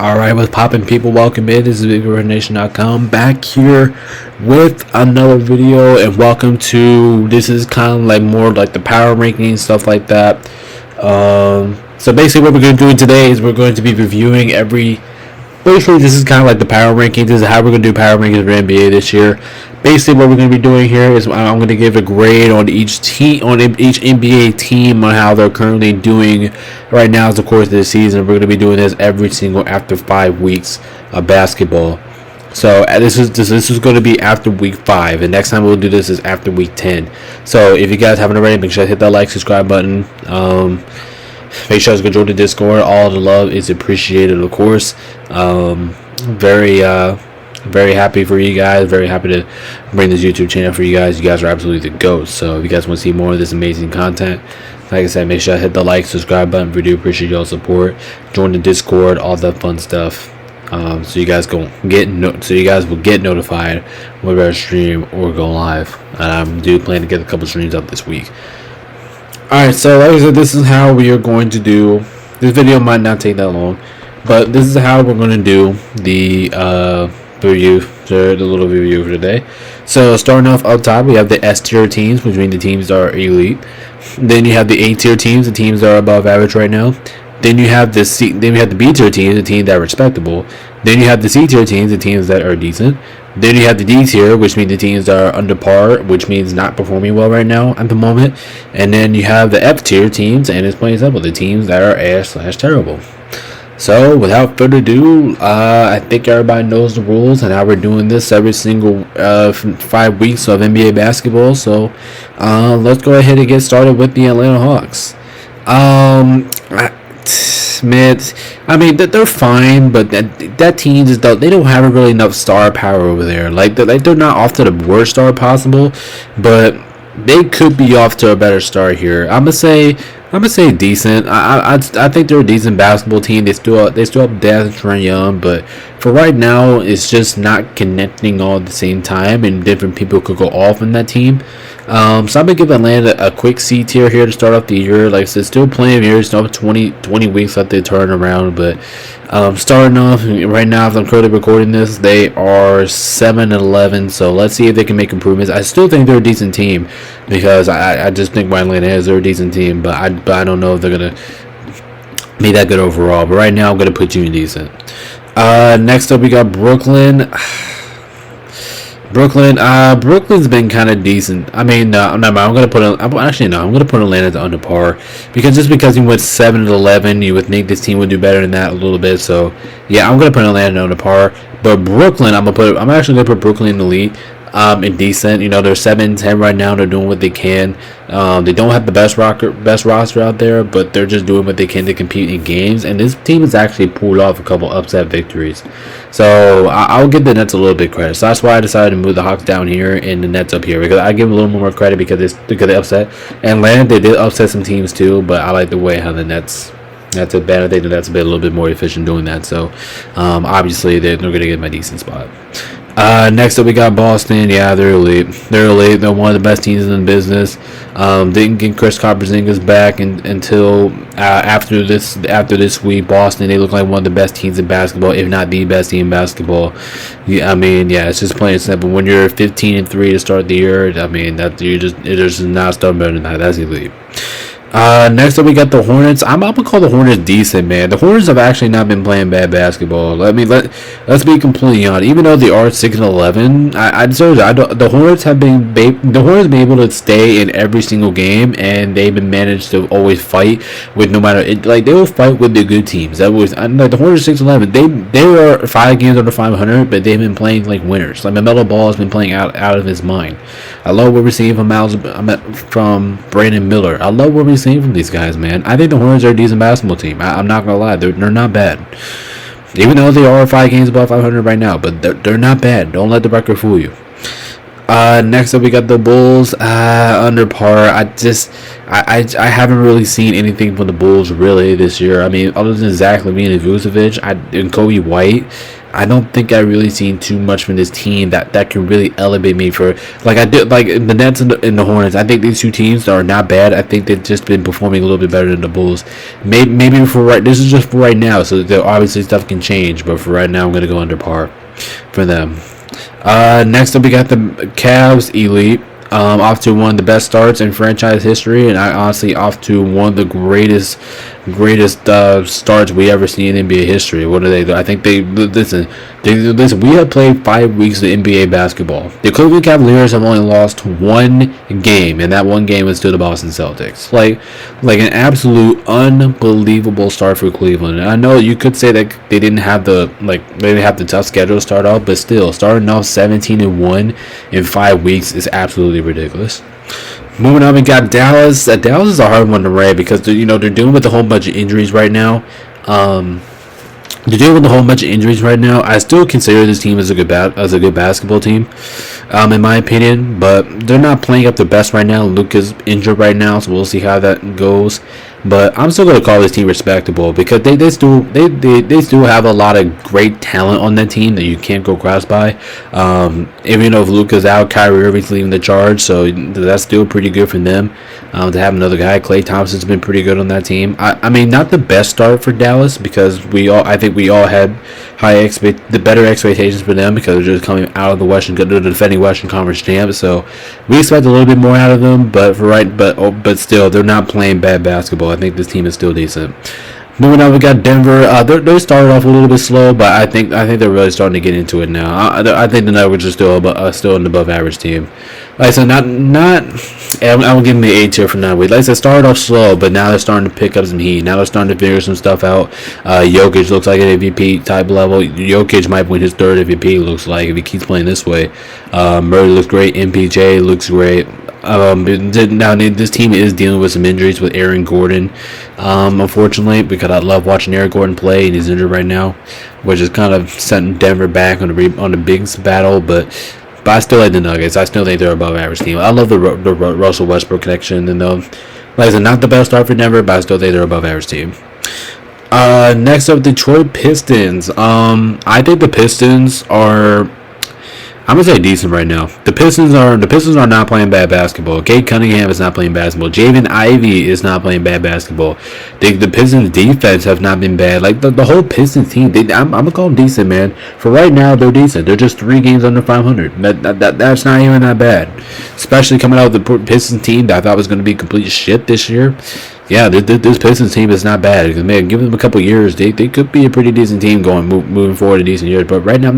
Alright, what's poppin', people? Welcome in. This is BigRoadNation.com back here with another video, and welcome to, this is kind of like more like the power ranking, stuff like that. So basically what we're going to do today is we're going to be reviewing basically this is kind of like the power rankings. This is how we're going to do power rankings for NBA this year. Basically what we're going to be doing here is I'm going to give a grade on each team, on each NBA team, on how they're currently doing right now as the course of the season. We're going to be doing this every single after 5 weeks of basketball. So this is going to be after week 5, and next time we'll do this is after week 10. So if you guys haven't already, make sure to hit that like, subscribe button. Make sure to join the Discord. All the love is appreciated, of course. Very happy for you guys. Very happy to bring this YouTube channel for you guys. You guys are absolutely the GOATs. So if you guys want to see more of this amazing content, like I said, make sure to hit the like, subscribe button. We do appreciate y'all support. Join the Discord, all that fun stuff. So you guys will get notified whenever I stream or go live. And I do plan to get a couple streams up this week. Alright, so like I said, this is how we are going to do. This video might not take that long, but this is how we're going to do the little review for today. So starting off up top, we have the S tier teams, which means the teams that are elite. Then you have the A tier teams, the teams that are above average right now. Then you have the B tier teams, the teams that are respectable. Then you have the C tier teams, the teams that are decent. Then you have the D tier, which means the teams that are under par, which means not performing well right now at the moment. And then you have the F tier teams, and it's plain simple, the teams that are ass/terrible. So without further ado, I think everybody knows the rules and how we're doing this every single 5 weeks of NBA basketball. So let's go ahead and get started with the Atlanta Hawks. Man, I mean they're fine, but that team just they don't have really enough star power over there. Like they're not off to the worst start possible, but they could be off to a better start here. I'm gonna say decent. I think they're a decent basketball team. They still have Daz and Trae Young, but for right now, it's just not connecting all at the same time, and different people could go off in that team. So I'm gonna give Atlanta a quick C tier here to start off the year. Like I said, still plenty of years, still have 20 weeks left to turn around, but starting off right now, as I'm currently recording this, they are 7-11. So let's see if they can make improvements. I still think they're a decent team, because I just think what Atlanta is, they're a decent team, but I don't know if they're gonna be that good overall. But right now, I'm gonna put you in decent. Next up, we got Brooklyn. Brooklyn's been kind of decent. I mean, I'm gonna put Atlanta under par, because he went 7-11. You would think this team would do better than that a little bit. So yeah, I'm gonna put Atlanta under par. But Brooklyn, I'm actually gonna put Brooklyn in the lead. And decent. You know, they're 7-10 right now. They're doing what they can. They don't have the best roster out there, but they're just doing what they can to compete in games. And this team has actually pulled off a couple upset victories. So I'll give the Nets a little bit credit. So that's why I decided to move the Hawks down here and the Nets up here, because I give them a little more credit because they upset. And Atlanta, they did upset some teams too, but I like the way how the Nets. That's a bad. I think that's a little bit more efficient doing that. So obviously they're going to get my decent spot. Next up, we got Boston. Yeah, they're elite. They're one of the best teams in the business. Didn't get Kristaps Porzingis back until after this week. Boston, they look like one of the best teams in basketball, if not the best team in basketball. Yeah, I mean, yeah, it's just plain and simple. When you're 15-3 to start the year, I mean you're just not starting better than that. That's elite. Next up, we got the Hornets. I'm gonna call the Hornets decent, man. The Hornets have actually not been playing bad basketball. Let's be completely honest. Even though they are 6-11, the Hornets have been able to stay in every single game, and they've been managed to always fight with no matter they will fight with the good teams. That was the Hornets 6-11. They were 5 games under 500, but they've been playing like winners. Like LaMelo Ball has been playing out of his mind. I love what we're seeing from Brandon Miller. I love what we're seeing from these guys, man. I think the Hornets are a decent basketball team. I'm not gonna lie, they're not bad. Even though they are 5 games above 500 right now, but they're not bad. Don't let the record fool you. Next up we got the Bulls. Under par. I haven't really seen anything from the Bulls really this year. I mean, other than Zach LaVine and Vucevic, and Kobe White, I don't think I really seen too much from this team that can really elevate me for like I did like the Nets and the Hornets. I think these two teams are not bad. I think they've just been performing a little bit better than the Bulls. Maybe for right. This is just for right now. So obviously stuff can change, but for right now, I'm gonna go under par for them. Next up, we got the Cavs Elite. Off to one of the best starts in franchise history, and I honestly off to one of the greatest starts we ever seen in NBA history. What are they? I think they listen. We have played 5 weeks of NBA basketball. The Cleveland Cavaliers have only lost one game, and that one game was to the Boston Celtics. Like an absolute unbelievable start for Cleveland. And I know you could say that they didn't have the tough schedule to start off, but still starting off 17-1 in 5 weeks is absolutely ridiculous. Moving on, we got Dallas. Dallas is a hard one to rate because they're dealing with a whole bunch of injuries right now. They're dealing with a whole bunch of injuries right now. I still consider this team as a good basketball team, in my opinion. But they're not playing up their best right now. Luka's injured right now, so we'll see how that goes. But I'm still gonna call this team respectable because they still have a lot of great talent on that team that you can't go cross by. Even though if Luka's out, Kyrie Irving's leading the charge, so that's still pretty good for them. To have another guy, Klay Thompson's been pretty good on that team. I mean, not the best start for Dallas because I think we all had the better expectations for them because they're just coming out of the defending Western Conference champs. So we expect a little bit more out of them, but still, they're not playing bad basketball. I think this team is still decent. Moving on, we got Denver. They started off a little bit slow, but I think they're really starting to get into it now. I think the Nuggets are still an above average team. Like I said, I will give them the A tier for now. Like I said, started off slow, but now they're starting to pick up some heat. Now they're starting to figure some stuff out. Jokic looks like an MVP type level. Jokic might win his third MVP. Looks like if he keeps playing this way. Murray looks great. MPJ looks great. Now this team is dealing with some injuries with Aaron Gordon, unfortunately, because I love watching Aaron Gordon play, and he's injured right now, which is kind of setting Denver back on the bigs battle. But I still like the Nuggets. I still think they're above average team. I love the Russell Westbrook connection, and like I said, not the best start for Denver, but I still think they're above average team. Next up, Detroit Pistons. I think the Pistons are, I'm gonna say decent right now. The Pistons are not playing bad basketball. Cade Cunningham is not playing basketball. Javen Ivey is not playing bad basketball. The Pistons defense have not been bad. Like the whole Pistons team, I'm gonna call them decent, man. For right now, they're decent. They're just 3 games under 500. That's not even that bad. Especially coming out of the Pistons team that I thought was gonna be complete shit this year. Yeah, this Pistons team is not bad. Man, give them a couple years, they could be a pretty decent team moving forward in decent years. But right now,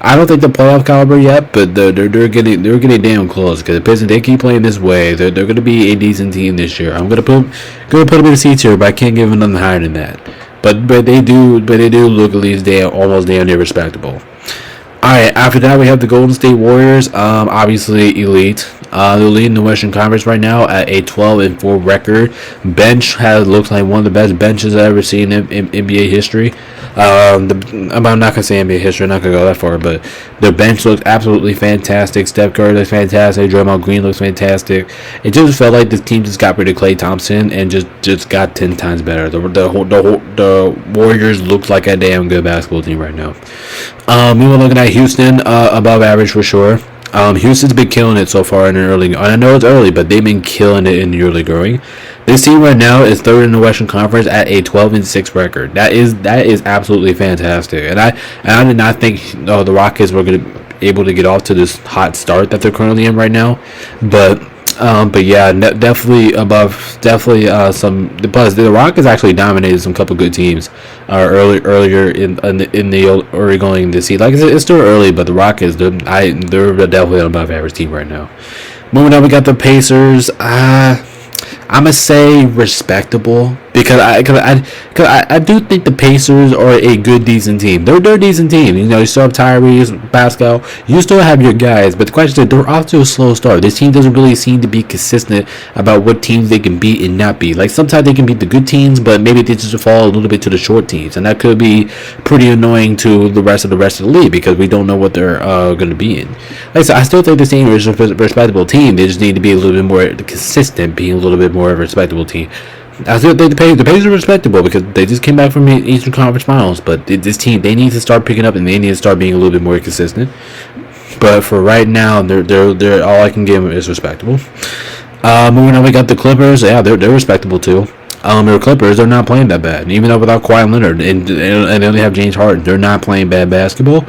I don't think they're playoff caliber yet, but they're getting damn close because the Pistons, they keep playing this way. They're going to be a decent team this year. I'm gonna put them in the C tier, but I can't give them nothing higher than that. But they do look at least almost damn near respectable. Alright, after that we have the Golden State Warriors, obviously elite. They're leading the Western Conference right now at a 12-4 record. Bench looks like one of the best benches I've ever seen in NBA history. I'm not gonna say NBA history, I'm not gonna go that far, but their bench looks absolutely fantastic. Steph Curry looks fantastic. Draymond Green looks fantastic. It just felt like this team just got rid of Klay Thompson and just got 10 times better. The Warriors look like a damn good basketball team right now. We were looking at Houston, above average for sure. Houston's been killing it so far in the early. I know it's early, but they've been killing it in the early going. This team right now is third in the Western Conference at a 12-6 record. That is absolutely fantastic. And I did not think the Rockets were going to be able to get off to this hot start that they're currently in right now. But yeah, definitely above. Definitely some. Plus, the Rockets actually dominated some couple good teams earlier in the early going this season. Like I said, it's still early, but the Rockets they're definitely an above average team right now. Moving on, we got the Pacers. I'm gonna say respectable. Because I do think the Pacers are a good, decent team. They're a decent team. You know, you still have Tyrese, Pascal. You still have your guys, but the question is, they're off to a slow start. This team doesn't really seem to be consistent about what teams they can beat and not beat. Like, sometimes they can beat the good teams, but maybe they just fall a little bit to the short teams, and that could be pretty annoying to the rest of the league because we don't know what they're going to be in. Like I said, I still think this team is a respectable team. They just need to be a little bit more consistent, being a little bit more of a respectable team. I still think the Pacers are respectable because they just came back from the Eastern Conference Finals. But this team, they need to start picking up and they need to start being a little bit more consistent. But for right now, they're all I can give them is respectable. Moving on, we got the Clippers. Yeah, they're respectable too. Their Clippers, they're not playing that bad. Even though without Kawhi Leonard and they only have James Harden, they're not playing bad basketball.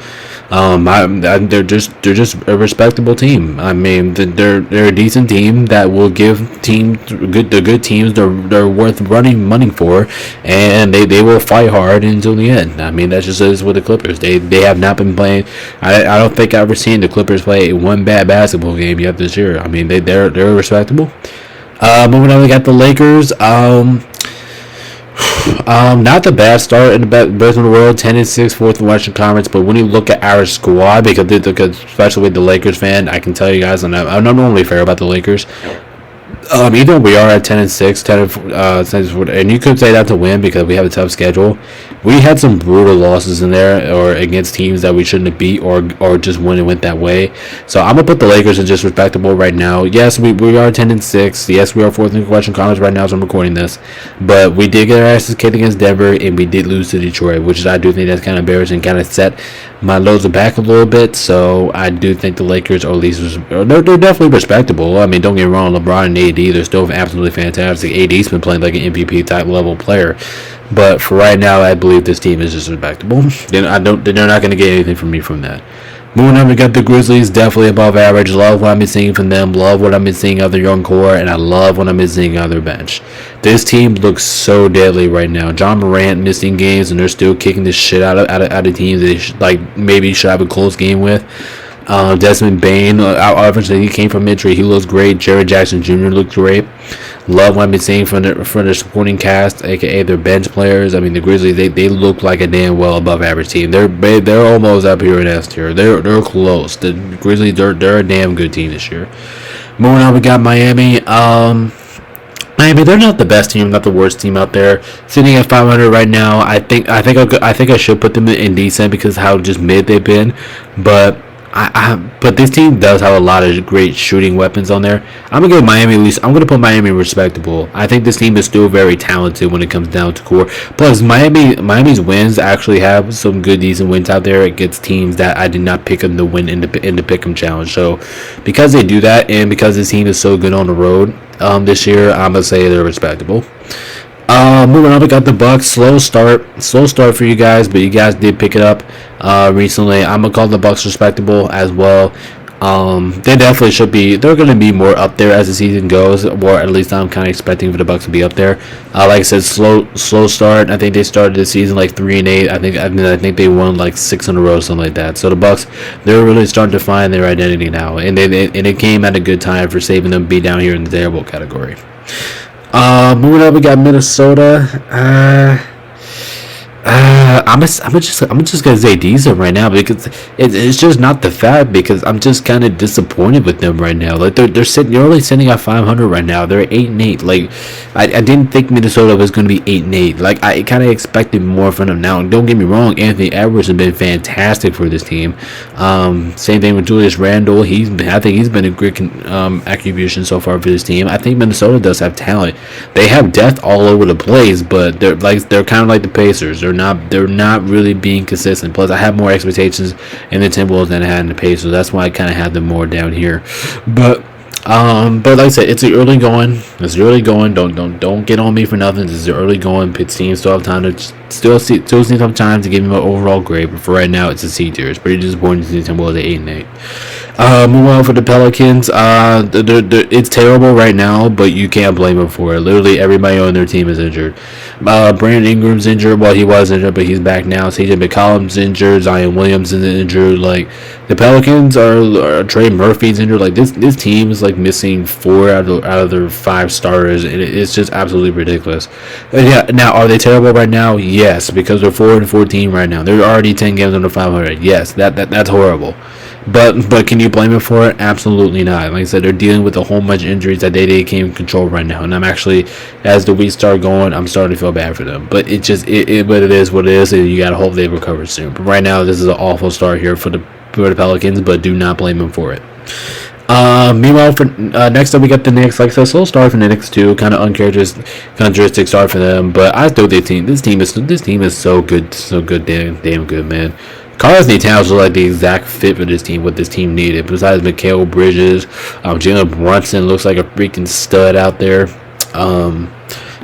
They're just a respectable team. I mean, they're a decent team that will give the good teams they're worth running money for, and they will fight hard until the end. I mean, that's just is with the Clippers. They have not been playing. I don't think I've ever seen the Clippers play one bad basketball game yet this year. I mean, they're respectable. Moving on, we got the Lakers. Not the best start in the best in the world, 10-6, fourth in the Western Conference. But when you look at our squad, because especially with the Lakers fan, I can tell you guys, I'm not normally fair about the Lakers. Even though we are at 10-6, and you could say that to win because we have a tough schedule. We had some brutal losses in there, or against teams that we shouldn't have beat, or just when it went that way. So I'm gonna put the Lakers in just respectable right now. Yes, we are 10-6. Yes, we are fourth in the Western Conference right now as I'm recording this. But we did get our asses kicked against Denver, and we did lose to Detroit, which I do think that's kind of embarrassing. Kind of set my loads back a little bit. So I do think the Lakers, or at least they're definitely respectable. I mean, don't get me wrong, LeBron and AD, they're still absolutely fantastic. AD's been playing like an MVP type level player. But for right now, I believe this team is just respectable. They're not going to get anything from me from that. Moving on, we got the Grizzlies, definitely above average. Love what I've been seeing from them. Love what I've been seeing out of their young core, and I love what I've been seeing out of their bench. This team looks so deadly right now. John Morant missing games, and they're still kicking the shit out of teams they maybe should have a close game with. Desmond Bane, obviously he came from Mitri. He looks great. Jared Jackson Jr. looked great. Love what I've been seeing from the supporting cast, aka their bench players. I mean, the Grizzlies, they look like a damn well above average team. They're almost up here in S tier. They're close. The Grizzlies, they're a damn good team this year. Moving on, we got Miami. Miami, they're not the best team, not the worst team out there. Sitting at 500 right now. I think I should put them in decent because how just mid they've been, but. But this team does have a lot of great shooting weapons on there. I'm gonna give Miami at least. I'm gonna put Miami respectable. I think this team is still very talented when it comes down to core. Plus, Miami's wins actually have some good, decent wins out there against teams that I did not pick them to win in the Pick'em challenge. So, because they do that, and because this team is so good on the road this year, I'm gonna say they're respectable. Moving on, we got the Bucks. Slow start for you guys, but you guys did pick it up recently. I'm gonna call the Bucks respectable as well. They definitely should be. They're gonna be more up there as the season goes, or at least I'm kind of expecting for the Bucks to be up there. Like I said, slow start. I think they started the season like 3-8. I think they won like 6 in a row, something like that. So the Bucks, they're really starting to find their identity now, and it came at a good time for saving them to be down here in the terrible category. Moving on, we got Minnesota. I'm just gonna say decent right now because it's just not the fact, because I'm just kind of disappointed with them right now. Like they're only sitting at 500 right now. They're 8-8. Like I didn't think Minnesota was gonna be 8-8. Like I kind of expected more from them. Now don't get me wrong, Anthony Edwards has been fantastic for this team. Same thing with Julius Randle. I think he's been a great contribution so far for this team. I think Minnesota does have talent. They have depth all over the place, but they're kind of like the Pacers. They're not really being consistent. Plus, I have more expectations in the Timberwolves than I had in the Pacers. That's why I kind of have them more down here. But like I said, it's early going. Don't get on me for nothing. This is early going. Pitt teams still have time to still have time to give me my overall grade. But for right now, it's a C tier. It's pretty disappointing to see the Timberwolves at 8-8. Move on for the Pelicans. It's terrible right now, but you can't blame them for it. Literally, everybody on their team is injured. Brandon Ingram's injured. Well, he was injured, but he's back now. CJ McCollum's injured. Zion Williams is injured. Like, the Pelicans are Trey Murphy's injured. Like, this team is like missing 4 out of their 5 starters, and it's just absolutely ridiculous. And yeah, now are they terrible right now? Yes, because they're 4-14 right now. They're already 10 games under 500. Yes, that's horrible. But can you blame it for it? Absolutely not. Like I said, they're dealing with a whole bunch of injuries that they can't control right now. And I'm actually, as the weeks start going, I'm starting to feel bad for them. But but it is what it is, and you gotta hope they recover soon. But right now, this is an awful start here for the Pelicans. But do not blame them for it. Meanwhile, for next up we got the Knicks. Like I said, slow start for the Knicks too. Kind of uncharacteristic start for them. But I still think this team is so good, damn good, man. Karl-Anthony Towns was like the exact fit for this team, what this team needed. Besides Mikal Bridges, Jalen Brunson looks like a freaking stud out there.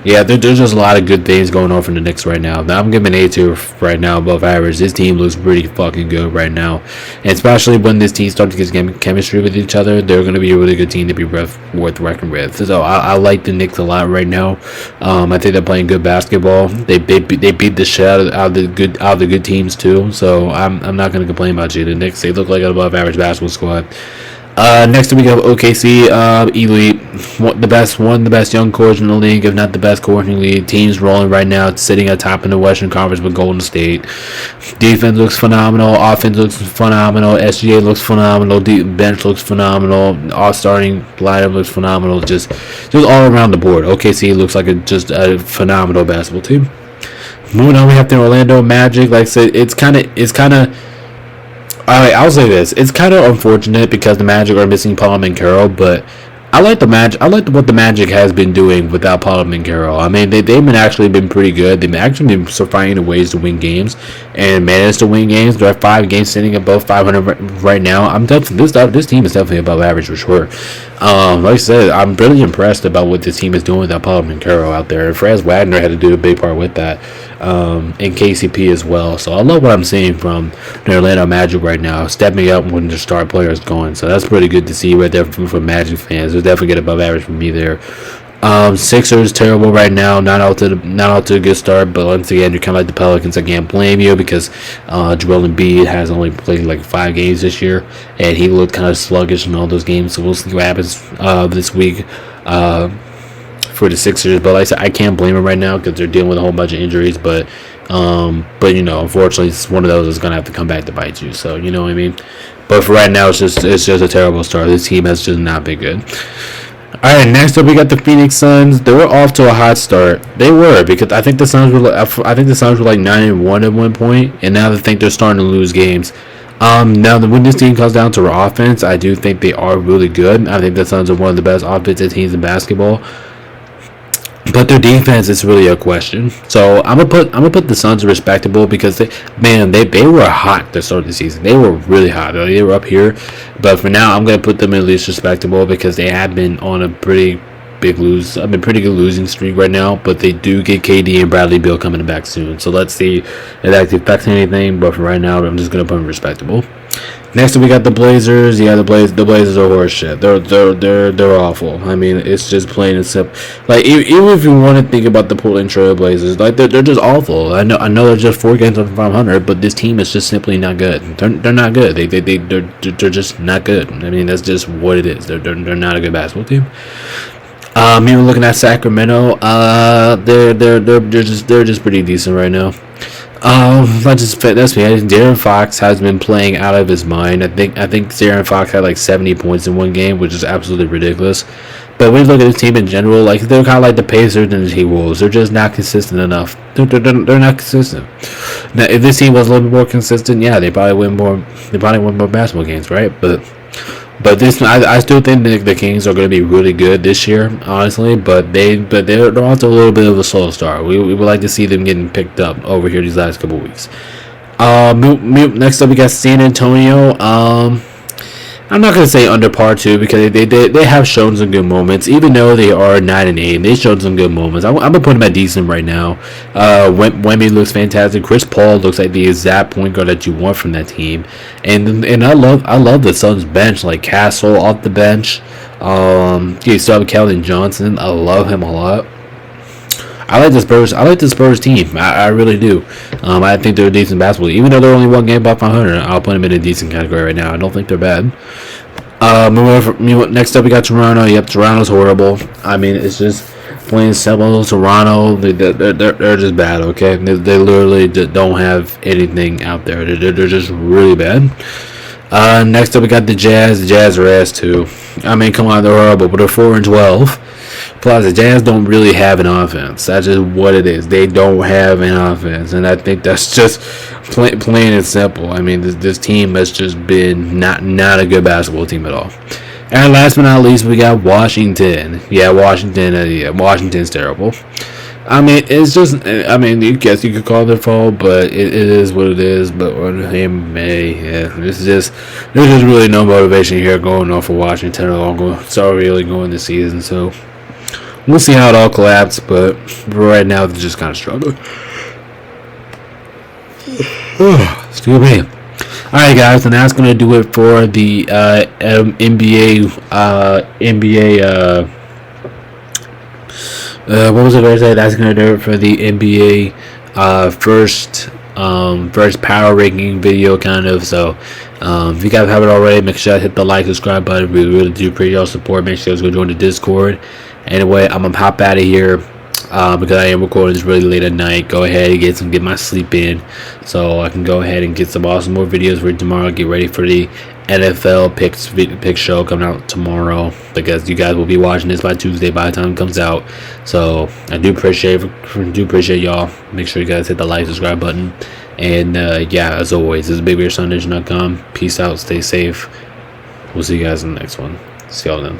Yeah, there's just a lot of good things going on for the Knicks right now. I'm giving A tier right now, above average. This team looks pretty fucking good right now, and especially when this team starts to get chemistry with each other, they're going to be a really good team to be worth reckoning with. So I like the Knicks a lot right now. I think they're playing good basketball. They beat the shit out of the good teams too. So I'm not going to complain about you. The Knicks, they look like an above average basketball squad. Next we have OKC, elite, one of the best young cores in the league, if not the best core in the league. Teams rolling right now, sitting atop in the Western Conference with Golden State. Defense looks phenomenal, offense looks phenomenal, SGA looks phenomenal, bench looks phenomenal, all starting lineup looks phenomenal, just all around the board. OKC looks like just a phenomenal basketball team. Moving on, we have the Orlando Magic. Like I said, it's kind of. Alright, I'll say this. It's kind of unfortunate because the Magic are missing Paul and Carroll, but I like the Magic. I like what the Magic has been doing without Paul and Carroll. I mean, they've been pretty good. They've actually been finding ways to win games and managed to win games. They're 5 games sitting above 500 right now. This team is definitely above average for sure. Like I said, I'm really impressed about what this team is doing without Paul and Carroll out there. And Franz Wagner had to do a big part with that. And KCP as well. So I love what I'm seeing from the Orlando Magic right now, stepping up when the star players going. So that's pretty good to see right there from Magic fans. They'll definitely get above average from me there. Sixers terrible right now, not out to a good start, but once again, you're kind of like the Pelicans. I can't blame you because Joel Embiid has only played like 5 games this year, and he looked kind of sluggish in all those games. So we'll see what happens this week. For the Sixers, but like I said, I can't blame them right now because they're dealing with a whole bunch of injuries. But you know, unfortunately, it's one of those that's gonna have to come back to bite you. So you know what I mean. But for right now, it's just a terrible start. This team has just not been good. All right, next up we got the Phoenix Suns. They were off to a hot start. They were, because I think the Suns were like 9-1 at one point, and now I think they're starting to lose games. Now when this team comes down to offense, I do think they are really good. I think the Suns are one of the best offensive teams in basketball. But their defense is really a question. So I'm gonna put the Suns respectable because they were hot to start the season. They were really hot. They were up here, but for now I'm gonna put them at least respectable because they have been on a pretty good losing streak right now. But they do get KD and Bradley Beal coming back soon. So let's see if that affects anything. But for right now, I'm just gonna put them respectable. Next we got the Blazers. Yeah, the Blazers are horse shit. They're awful. I mean, it's just plain and simple. Like even if you want to think about the Portland Trail Blazers, like they're just awful. I know they're just 4 games under 500, but this team is just simply not good. They're not good. They're just not good. I mean, that's just what it is. They're not a good basketball team. Even looking at Sacramento, they're just pretty decent right now. That's me. I think De'Aaron Fox has been playing out of his mind. I think De'Aaron Fox had like 70 points in one game, which is absolutely ridiculous. But when you look at this team in general, like they're kind of like the Pacers and the T-Wolves. They're just not consistent enough. They're not consistent. Now, if this team was a little bit more consistent, yeah, they probably win more basketball games, right? But this, I still think the Kings are going to be really good this year, honestly. But they're also a little bit of a slow start. We would like to see them getting picked up over here these last couple weeks. Next up we got San Antonio. I'm not gonna say under par too, because they have shown some good moments. Even though they are 9-8, they showed some good moments. I'm gonna put them at decent right now. Wemby looks fantastic. Chris Paul looks like the exact point guard that you want from that team. And I love the Suns bench, like Castle off the bench. You still have Keldon Johnson. I love him a lot. I like the Spurs. I like the Spurs team. I really do. I think they're a decent basketball. Even though they're only one game above 500, I'll put them in a decent category right now. I don't think they're bad. Next up, we got Toronto. Yep, Toronto's horrible. I mean, it's just plain simple. Toronto, they're just bad. Okay, they literally don't have anything out there. They're just really bad. Next up, we got the Jazz. The Jazz are ass too. I mean, come on, they're horrible, but they're 4-12. Plus, the Jazz don't really have an offense. That's just what it is. They don't have an offense, and I think that's just plain and simple. I mean, this team has just been not a good basketball team at all. And last but not least, we got Washington. Yeah, Washington's terrible. I mean, it's just. I mean, you guess you could call it their fault, but it is what it is. But it's just there's just really no motivation here going on for Washington at all. Really going this season, so we'll see how it all collapses. But right now, they're just kind of struggling. Excuse me. All right, guys, and that's gonna do it for the NBA. What was I going to say? That's going to do it for the NBA first power ranking video, kind of. So, if you guys haven't already, make sure to hit the like, subscribe button. We really do appreciate your support. Make sure you guys go join the Discord. Anyway, I'm going to hop out of here because I am recording this really late at night. Go ahead and get my sleep in so I can go ahead and get some awesome more videos for tomorrow. Get ready for the NFL pick show coming out tomorrow, because you guys will be watching this by Tuesday by the time it comes out. So I do appreciate y'all. Make sure you guys hit the like, subscribe button, and yeah, as always, this is BigBearSunNation.com. Peace out, stay safe. We'll see you guys in the next one. See y'all then.